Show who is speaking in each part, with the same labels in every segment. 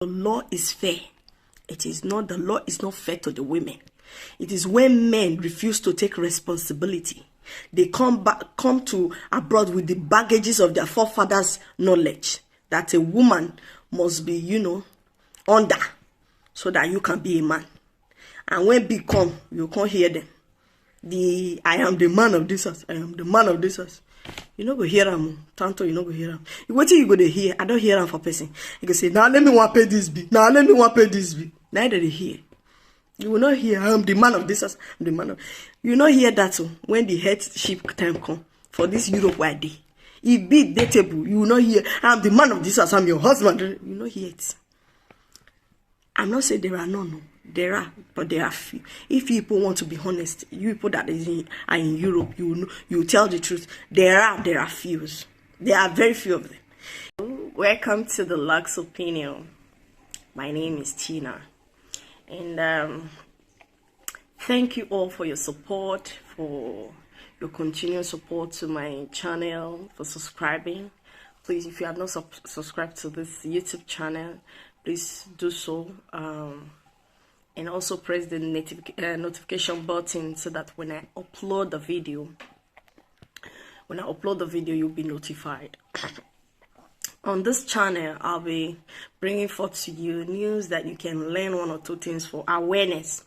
Speaker 1: The law is fair. It is not, the law is not fair to the women. It is when men refuse to take responsibility. They come to abroad with the baggages of their forefathers' knowledge that a woman must be, under so that you can be a man. And when big come, you can't hear them. I am the man of this house. I am the man of this house. You no go hear them. Tanto, you no go hear them. What you go to hear? I don't hear them for person. You can say, now let me want pay this bill. Now let me want pay this bill. Neither they hear. You will not hear, I am the man of this house. I'm the man of... You will not hear that too when the headship time come for this Europe where they. If be dateable, you will not hear, I am the man of this house. I'm your husband. You will not hear it. I'm not saying there are none. No. There are, but there are few. If people want to be honest, you people that are in Europe, you tell the truth. There are few. There are very few of them. Welcome to the Lux Opinion. My name is Tina, and thank you all for your support, for your continued support to my channel, for subscribing. Please, if you have not subscribed to this YouTube channel, please do so. And also press the notification button so that when I upload the video, you'll be notified. On this channel, I'll be bringing forth to you news that you can learn one or two things for awareness.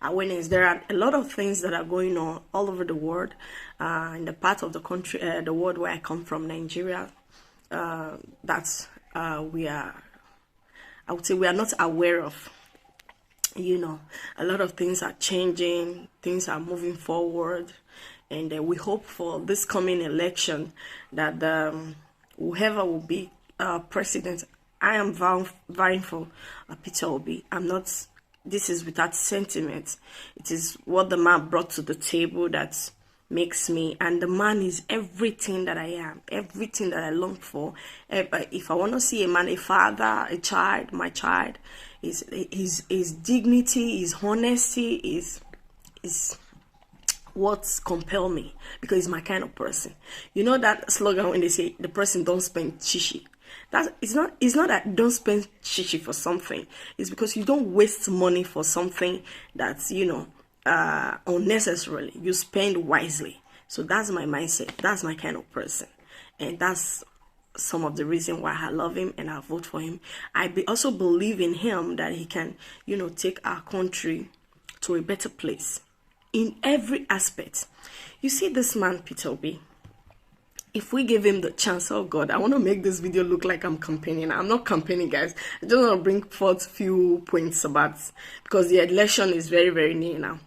Speaker 1: There are a lot of things that are going on all over the world, in the part of the country, the world where I come from, Nigeria, that I would say we are not aware of. A lot of things are changing, things are moving forward, and we hope for this coming election that whoever will be president, I am vying for Peter Obi. This is without sentiment. It is what the man brought to the table that makes me, and the man is everything that I am, everything that I long for. If I want to see a man, a father, a child, my child, his dignity, his honesty is what compel me, because he's my kind of person. You know that slogan when they say the person don't spend chichi? It's not that don't spend chichi for something. It's because you don't waste money for something that's unnecessarily. You spend wisely. So that's my mindset. That's my kind of person, and that's some of the reason why I love him and I vote for him. Also believe in him that he can, take our country to a better place in every aspect. You see this man, Peter Obi, if we give him the chance, oh God, I want to make this video look like I'm campaigning. I'm not campaigning, guys. I just want to bring forth few points about, because the election is very, very near now.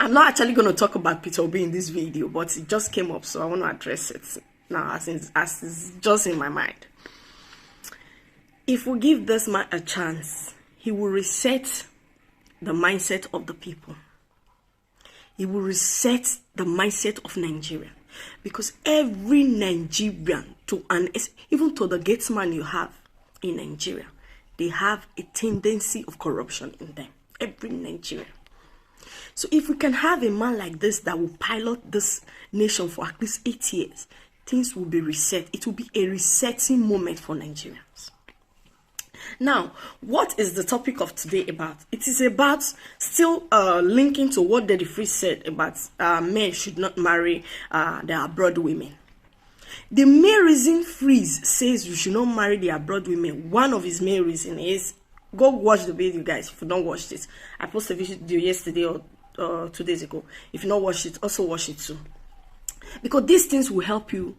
Speaker 1: I'm not actually going to talk about Peter Obi in this video, but it just came up, so I want to address it now, as it's just in my mind. If we give this man a chance, he will reset the mindset of the people. He will reset the mindset of Nigeria, because every Nigerian, even to the gatesman you have in Nigeria, they have a tendency of corruption in them. Every Nigerian. So if we can have a man like this that will pilot this nation for at least 8 years, things will be reset. It will be a resetting moment for Nigerians. Now, what is the topic of today about? It is about still linking to what Daddy Free said about men should not marry their abroad women. The main reason Freeze says you should not marry the abroad women, one of his main reasons is, go watch the video, guys. If you don't watch this, I posted a video yesterday or 2 days ago. If you not watch it, also watch it too, because these things will help you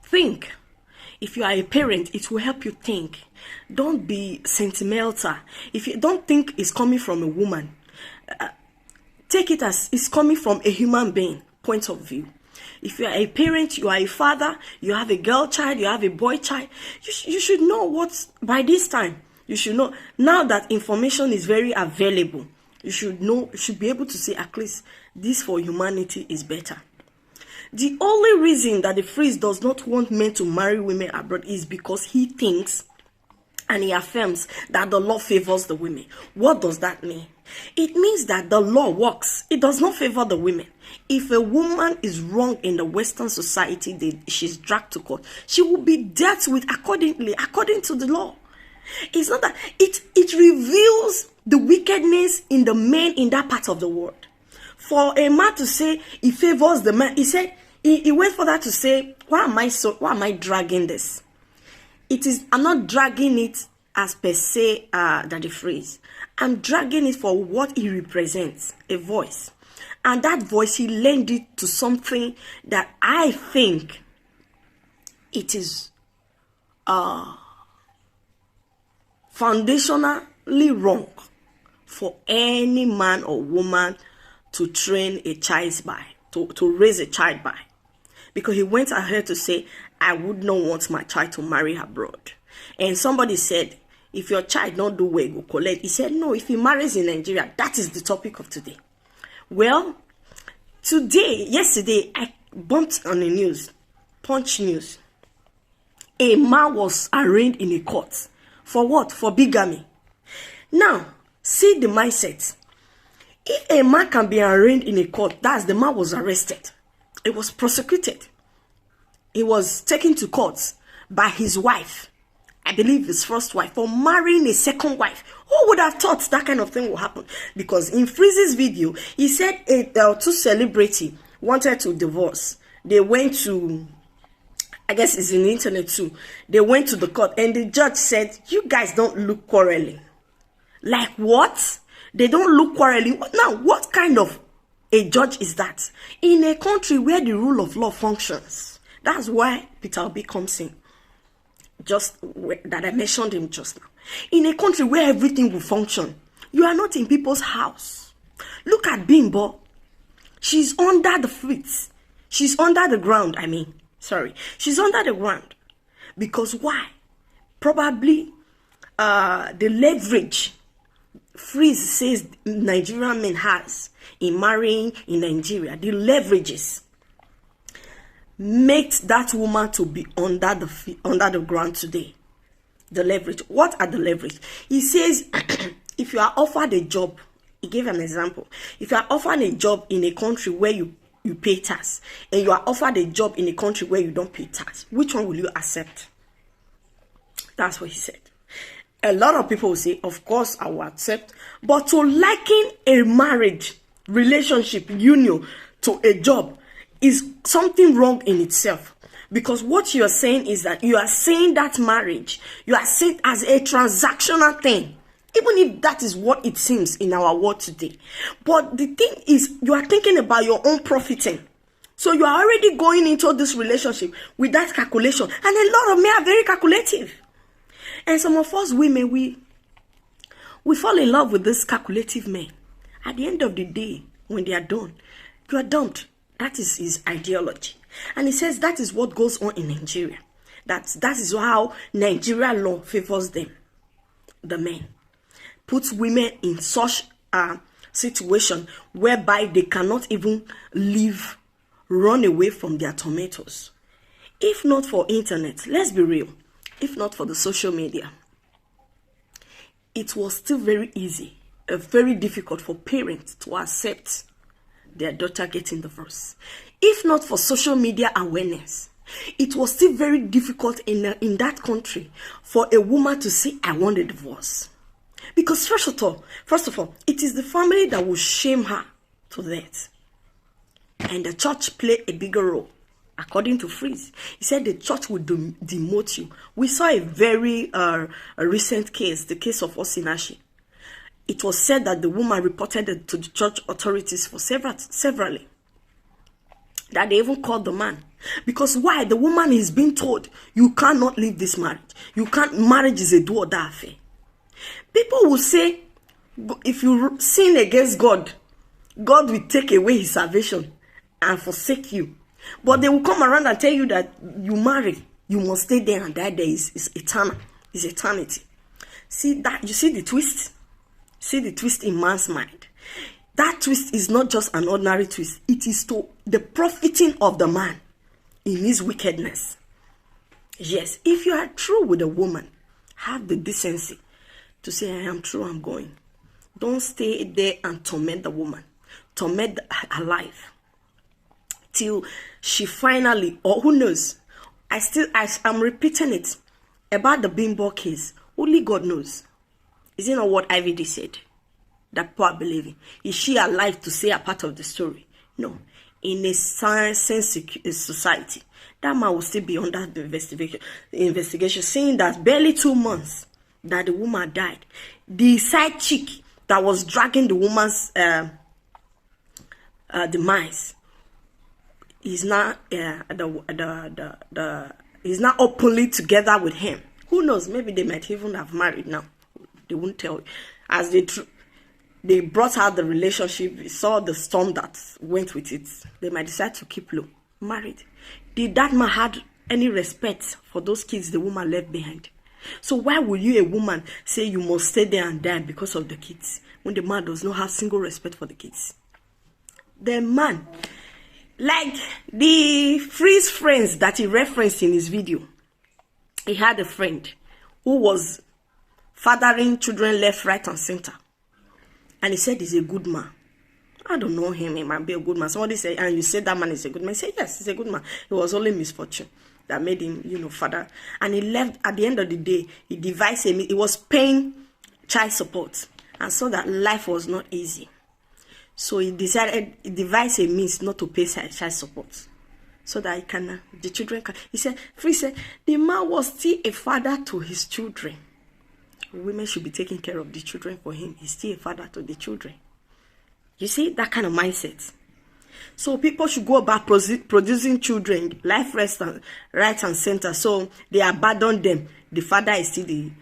Speaker 1: think. If you are a parent, it will help you think. Don't be sentimental. If you don't think it's coming from a woman, take it as it's coming from a human being point of view. If you are a parent, you are a father, you have a girl child, you have a boy child, you should know what, by this time, you should know. Now that information is very available, you should know, you should be able to say, at least this for humanity is better. The only reason that the Freeze does not want men to marry women abroad is because he thinks and he affirms that the law favors the women. What does that mean? It means that the law works. It does not favor the women. If a woman is wrong in the Western society, she's dragged to court, she will be dealt with accordingly, according to the law. It's not that. It reveals the wickedness in the men in that part of the world. For a man to say he favors the man, he said, he went further to say, why am I dragging this? I'm not dragging it as per se that the phrase. I'm dragging it for what he represents, a voice. And that voice, he lent it to something that I think it is foundationally wrong for any man or woman to train a child by, to raise a child by. Because he went ahead to say, I would not want my child to marry abroad. And somebody said, if your child don't do well, go collect. He said, no, if he marries in Nigeria, that is the topic of today. Well, yesterday, I bumped on the news, Punch News. A man was arraigned in a court. For what? For bigamy. Now, see the mindset. If a man can be arraigned in a court, that's the man was arrested. It was prosecuted. He was taken to court by his wife. I believe his first wife, for marrying a second wife. Who would have thought that kind of thing would happen? Because in Freeze's video, he said two celebrities wanted to divorce. They went to, I guess it's in the internet too. They went to the court and the judge said, you guys don't look quarreling. Like what? They don't look quarreling. Now, what kind of a judge is that? In a country where the rule of law functions. That's why Peter Obi comes in. Just that I mentioned him just now. In a country where everything will function, you are not in people's house. Look at Bimbo. She's under the feet. She's under the ground, She's under the ground. Because why? Probably the leverage Freeze says Nigerian men has in marrying in Nigeria, the leverages makes that woman to be under the ground today. The leverage. What are the leverage? He says, if you are offered a job, he gave an example. If you are offered a job in a country where you pay tax, and you are offered a job in a country where you don't pay tax, which one will you accept? That's what he said. A lot of people will say, of course, I will accept. But to liken a marriage, relationship, union to a job is something wrong in itself. Because what you are saying is that you are saying that marriage, you are saying as a transactional thing. Even if that is what it seems in our world today. But the thing is, you are thinking about your own profiting. So you are already going into this relationship with that calculation. And a lot of men are very calculative. And some of us women, we fall in love with this calculative men. At the end of the day, when they are done, you are dumped. That is his ideology. And he says that is what goes on in Nigeria. That is how Nigerian law favors them, the men. Puts women in such a situation whereby they cannot even run away from their tomatoes. If not for internet, let's be real, if not for the social media, it was still very easy, very difficult for parents to accept their daughter getting divorced. If not for social media awareness, it was still very difficult in that country for a woman to say, I want a divorce. Because first of all, it is the family that will shame her to that. And the church played a bigger role. According to Freeze, he said the church would demote you. We saw a very recent case, the case of Osinachi. It was said that the woman reported it to the church authorities for severally. That they even called the man. Because why? The woman is being told, you cannot leave this marriage. Marriage is a do or die affair. People will say, if you sin against God, God will take away his salvation and forsake you. But they will come around and tell you that you marry, you must stay there, and that day is eternal. It's eternity. See that? You see the twist? See the twist in man's mind. That twist is not just an ordinary twist. It is to the profiting of the man in his wickedness. Yes, if you are true with a woman, have the decency to say, I am true, I'm going. Don't stay there and torment the woman. Torment her life. Till she finally, or who knows, I'm repeating it about the Bimbo case. Who Only God knows. Is it not what IVD said? That people are believing. Is she alive to say a part of the story? No. In a science-sensitive society, that man will still be under the investigation, saying that barely 2 months that the woman died. The side chick that was dragging the woman's demise is now is now openly together with him. Who knows? Maybe they might even have married now. They won't tell you. As they brought out the relationship, saw the storm that went with it. They might decide to keep low. Married. Did that man had any respect for those kids the woman left behind? So why would you, a woman, say you must stay there and die because of the kids, when the man does not have single respect for the kids? The man, like the freeze friends that he referenced in his video, he had a friend who was fathering children left, right, and center. And he said he's a good man. I don't know him. He might be a good man. Somebody said, and you said that man is a good man. I said, yes, he's a good man. It was only misfortune that made him, father. And he left at the end of the day. He devised he was paying child support, and saw that life was not easy. So he devised a means not to pay child support, so that the children can. He said, the man was still a father to his children. Women should be taking care of the children for him. He's still a father to the children. You see, that kind of mindset. So people should go about producing children, life, right and center. So they abandon them. The father is still the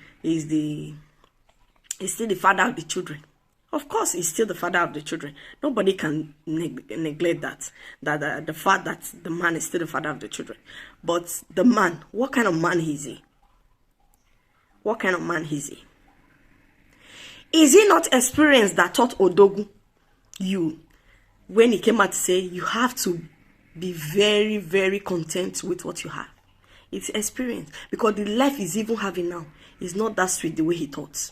Speaker 1: father of the children. Of course, he's still the father of the children. Nobody can neglect that. The fact that the man is still the father of the children. But the man, what kind of man is he? What kind of man is he? Is he not experienced that taught Odogu you when he came out to say you have to be very, very content with what you have? It's experience, because the life he's even having now is not that sweet the way he thought.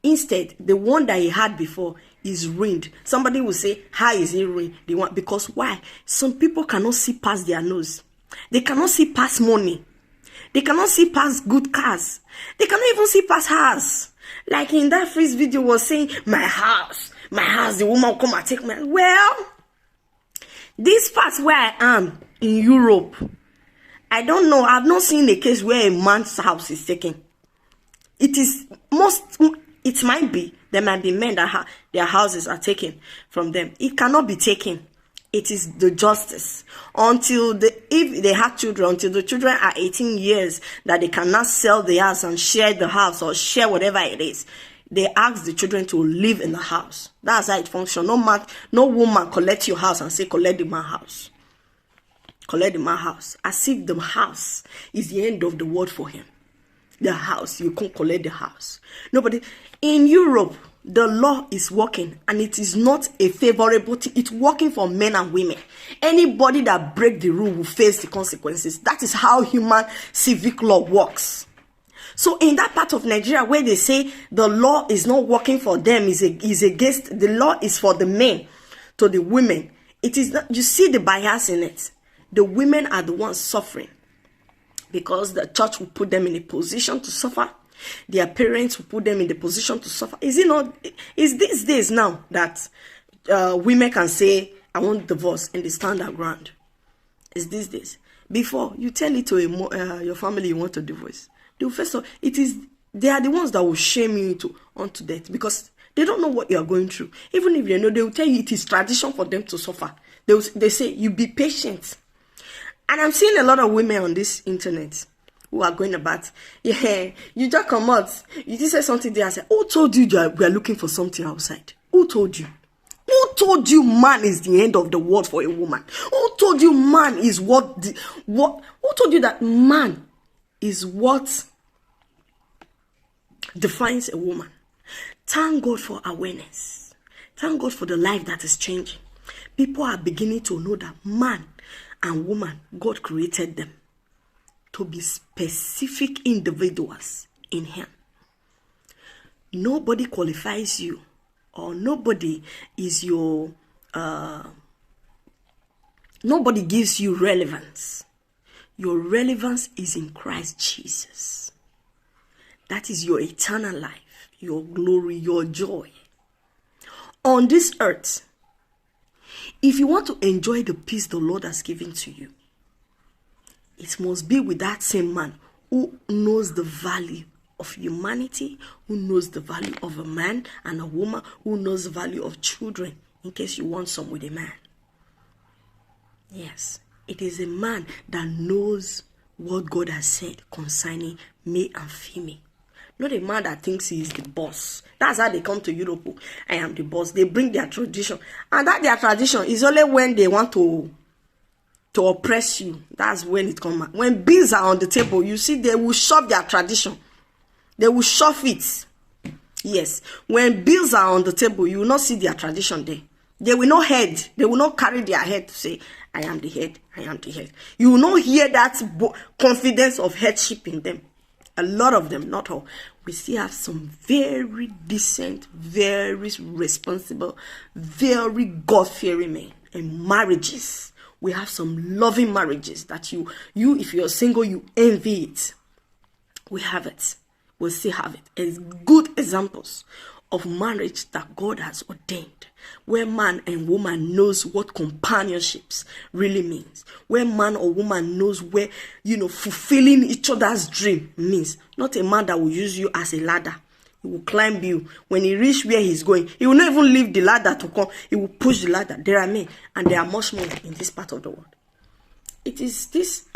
Speaker 1: Instead, the one that he had before is ruined. Somebody will say, how is he ruined? Because why? Some people cannot see past their nose. They cannot see past money. They cannot see past good cars. They cannot even see past house. Like in that first video was saying, my house, the woman will come and take my... Well, this part where I am in Europe, I don't know. I've not seen a case where a man's house is taken. It might be. There might be men that their houses are taken from them. It cannot be taken. It is the justice. If they have children, until the children are 18 years, that they cannot sell the house and share the house or share whatever it is, they ask the children to live in the house. That's how it functions. No woman collect your house and say, collect the man's house. Collect the man's house. As if the house is the end of the world for him. The house, you can't collect the house. Nobody. In Europe, the law is working, and it is not a favorable thing. It's working for men and women. Anybody that breaks the rule will face the consequences. That is how human civic law works. So in that part of Nigeria where they say the law is not working for them, is against, the law is for the men to the women. It is not, you see the bias in it. The women are the ones suffering because the church will put them in a position to suffer. Their parents will put them in the position to suffer. Is it not? Is these days now that women can say, I want divorce, and they stand their ground? Is these days? Before, you tell it to your family you want to divorce. They are the ones that will shame you onto death, because they don't know what you are going through. Even if they know, they will tell you it is tradition for them to suffer. They say, you be patient. And I'm seeing a lot of women on this internet who are going about, you just come out, you just say something there and say, who told you that we are looking for something outside? Who told you? Who told you man is the end of the world for a woman? Who told you man is who told you that man is what defines a woman? Thank God for awareness. Thank God for the life that is changing. People are beginning to know that man and woman, God created them to be specific individuals in him. Nobody qualifies you, or nobody is your nobody gives you relevance. Your relevance is in Christ Jesus. That is your eternal life, your glory, your joy. On this earth, if you want to enjoy the peace the Lord has given to you, it must be with that same man who knows the value of humanity, who knows the value of a man and a woman, who knows the value of children, in case you want some with a man. Yes, it is a man that knows what God has said concerning male and female. Not a man that thinks he is the boss. That's how they come to Europe. I am the boss. They bring their tradition. And that their tradition is only when they want to oppress you. That's when it comes out. When bills are on the table, you see they will shove their tradition. They will shove it. Yes. When bills are on the table, you will not see their tradition there. They will not head. They will not carry their head to say, I am the head. I am the head. You will not hear that confidence of headship in them. A lot of them, not all. We still have some very decent, very responsible, very God-fearing men in marriages. We have some loving marriages that you, if you're single, you envy it. We have it. We'll still have it. It's good examples of marriage that God has ordained, where man and woman knows what companionships really means, where man or woman knows where, fulfilling each other's dream means. Not a man that will use you as a ladder. He will climb you. When he reach where he's going, he will not even leave the ladder to come. He will push the ladder. There are men, and there are much more in this part of the world. It is this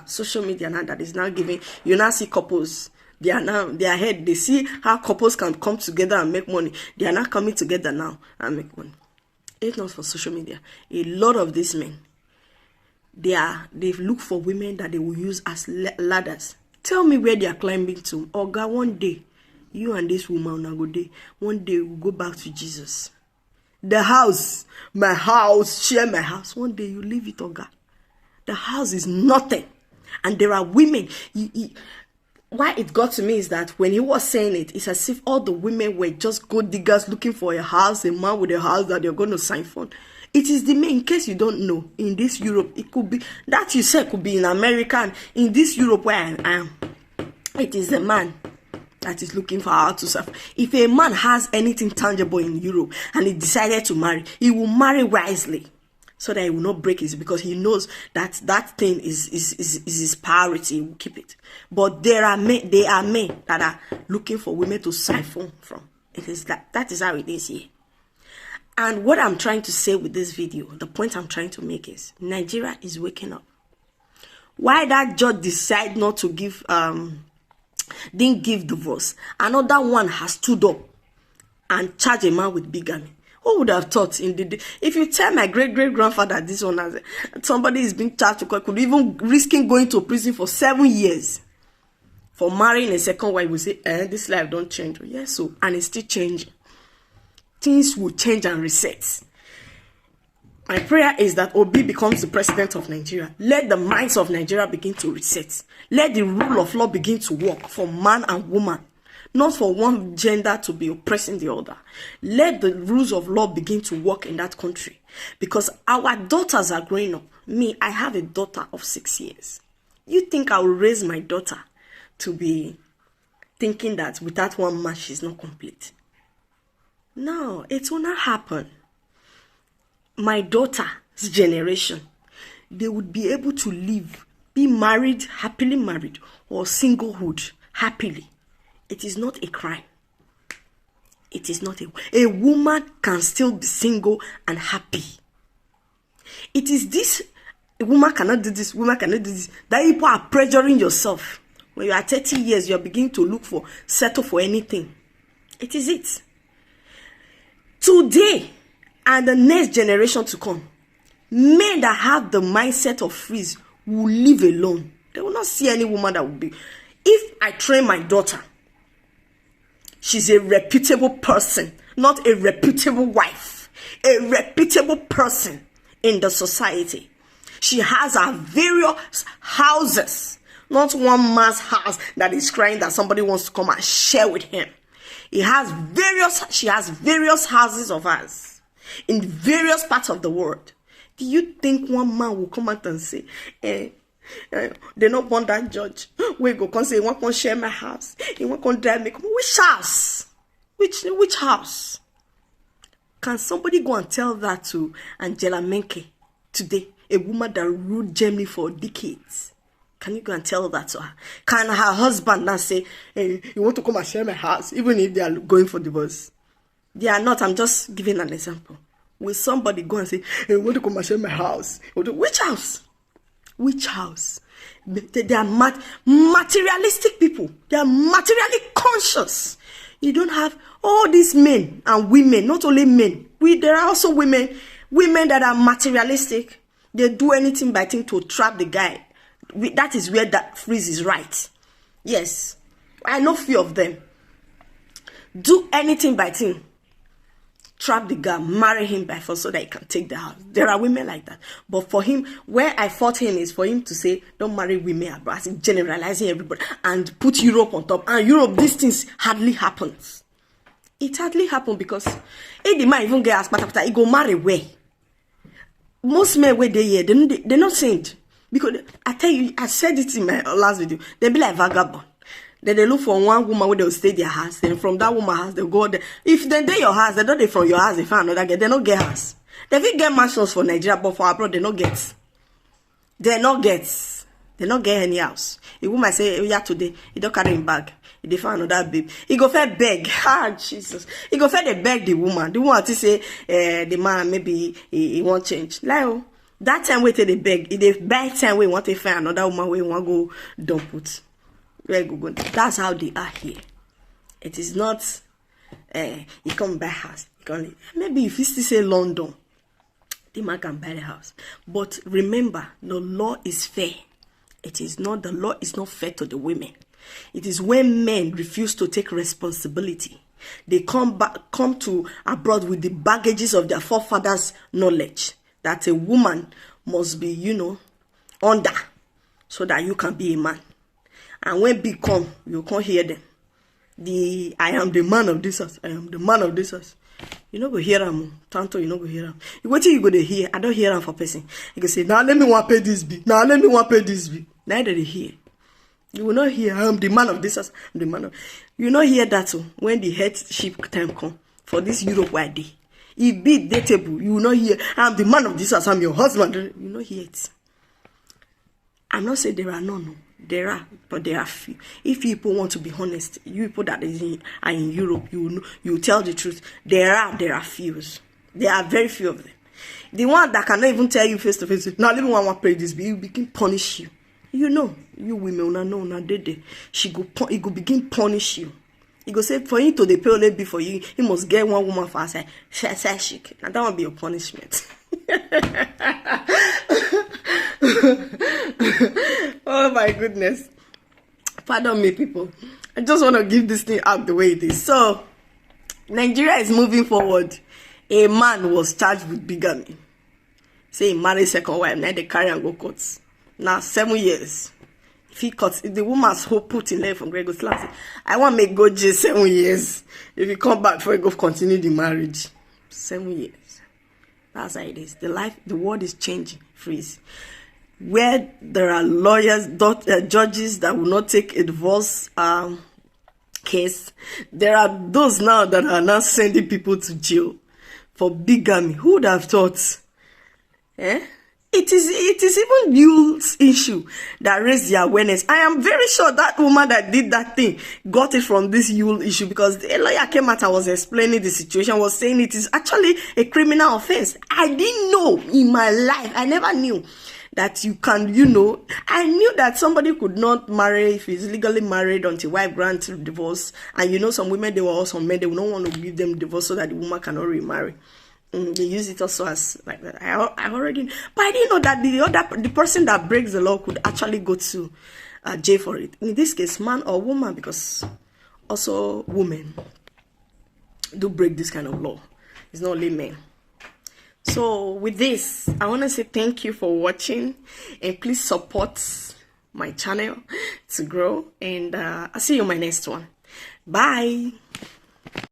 Speaker 1: social media now that is now giving, you now see couples. They are now, they are ahead. They see how couples can come together and make money. They are now coming together now and make money. It's not for social media. A lot of these men, they look for women that they will use as ladders. Tell me where they are climbing to. Oh God, one day, you and this woman will go there. One day we'll go back to Jesus. The house, my house, share my house. One day you leave it, oh God. The house is nothing. And there are women. Why it got to me is that when he was saying it, it's as if all the women were just gold diggers looking for a house, a man with a house that they're going to sign for. It is the men, in case you don't know, in this Europe, it could be, that you said could be in America, and in this Europe where I am, it is the man that is looking for how to serve. If a man has anything tangible in Europe and he decided to marry, he will marry wisely, so that he will not break it, because he knows that that thing is his priority. He will keep it. But there are men that are looking for women to siphon from. It is that is how it is here. And what I'm trying to say with this video, the point I'm trying to make is, Nigeria is waking up. Why that judge decide not to give, didn't give divorce? Another one has stood up and charged a man with bigamy. Who would have thought in the day? If you tell my great-great-grandfather this one, as somebody is being charged, could even risking going to prison for 7 years for marrying a second wife, we say, this life don't change. Yes, so, and it's still changing. Things will change and reset. My prayer is that Obi becomes the president of Nigeria. Let the minds of Nigeria begin to reset. Let the rule of law begin to work for man and woman. Not for one gender to be oppressing the other. Let the rules of law begin to work in that country. Because our daughters are growing up. Me, I have a daughter of 6 years. You think I will raise my daughter to be thinking that without one man she's not complete? No, it will not happen. My daughter's generation, they would be able to live, be married, happily married, or singlehood, happily. It is not a crime. It is not a woman can still be single and happy. It is this, a woman cannot do this, woman cannot do this, that people are pressuring yourself. When you are 30 years, you are beginning to settle for anything. It is it. Today, and the next generation to come, men that have the mindset of freeze will live alone. They will not see any woman that will be. If I train my daughter, she's a reputable person, not a reputable wife. A reputable person in the society. She has her various houses, not one man's house that is crying that somebody wants to come and share with him. She has various houses of hers in various parts of the world. Do you think one man will come out and say, They not want that judge. We go come say, he want to share my house. He want to drive me. Which house? Which house? Can somebody go and tell that to Angela Merkel today? A woman that ruled Germany for decades. Can you go and tell that to her? Can her husband now say, hey, you want to come and share my house, even if they are going for divorce? They are not. I'm just giving an example. Will somebody go and say, hey, you want to come and share my house? Which house? Which house? They are materialistic people. They are materially conscious. You don't have all these men and women, not only men. There are also women that are materialistic. They do anything by thing to trap the guy. That is where that phrase is right. Yes, I know few of them. Do anything by thing, trap the guy, marry him by force so that he can take the house. There are women like that. But for him, where I fought him is for him to say, don't marry women abroad, generalizing everybody, and put Europe on top. And Europe, these things hardly happens. It hardly happens because if the man even get as part, he go marry where? Most men where they here, they're not saint. Because I tell you, I said it in my last video. They be like vagabond. Then they look for one woman where they'll stay their house. Then from that woman's house, they'll go there. If they your house, they don't they from your house, they find another girl. They don't get house. They will get mansions for Nigeria, but for abroad, they don't get. They not get. They not get any house. A woman say, oh yeah, today, he don't carry him bag. They find another babe. He go fair beg. Ah, Jesus. He go fair they beg the woman. The woman to say, the man maybe he won't change. Like, oh. That time we take the beg. If they buy time we want to find another woman we want to go dump it. Go. That's how they are here. It is not you come buy house. You can maybe if you still say London, the man can buy the house. But remember, the law is fair. It is not, the law is not fair to the women. It is when men refuse to take responsibility. They come to abroad with the baggages of their forefathers' knowledge. That a woman must be, under, so that you can be a man. And when big come, you can't hear them. I am the man of this house. I am the man of this house. You no go hear them. Tanto, you no go hear them. What you go to hear? I don't hear them for person. You go say, now let me want pay this bill. Now let me want pay this bill. Neither they hear. You will not hear, I am the man of this house. I'm the man of. You will not hear that too when the headship time come for this Europe wide day. If be dateable, you will not hear, I'm the man of this house, I'm your husband. You will not hear it. I'm not saying there are none. No. There are, but there are few. If people want to be honest, you people that are in Europe, you tell the truth. There are few. There are very few of them. The one that cannot even tell you face to face, now let me want to pray this, but he begin punish you. You women, una dede. He go begin punish you. He go say for him to the pay only be for you, he must get one woman for outside. Shake. And that will be your punishment. Oh my goodness. Pardon me, people. I just want to give this thing out the way it is. So, Nigeria is moving forward. A man was charged with bigamy. Say he married second wife, now they carry and go courts. Now 7 years. If the woman's hope put in there from Gregor Slancy, I want to make go jail 7 years. If you come back before you go continue the marriage. 7 years. That's how it is. The world is changing. Freeze. Where there are lawyers, judges that will not take a divorce case, there are those now that are now sending people to jail for bigamy. Who would have thought? It is even Yul's issue that raised the awareness. I am very sure that woman that did that thing got it from this Yul issue, because the lawyer came out and was explaining the situation, was saying it is actually a criminal offense. I didn't know in my life. I never knew that you can, I knew that somebody could not marry if he's legally married until wife grants divorce. And some women, they were also men, they would not want to give them divorce so that the woman cannot remarry. They use it also as like that. I already, but I didn't know that the person that breaks the law could actually go to jail for it. In this case, man or woman, because also women do break this kind of law. It's not only men. So with this, I want to say thank you for watching, and please support my channel to grow. And I'll see you in my next one. Bye.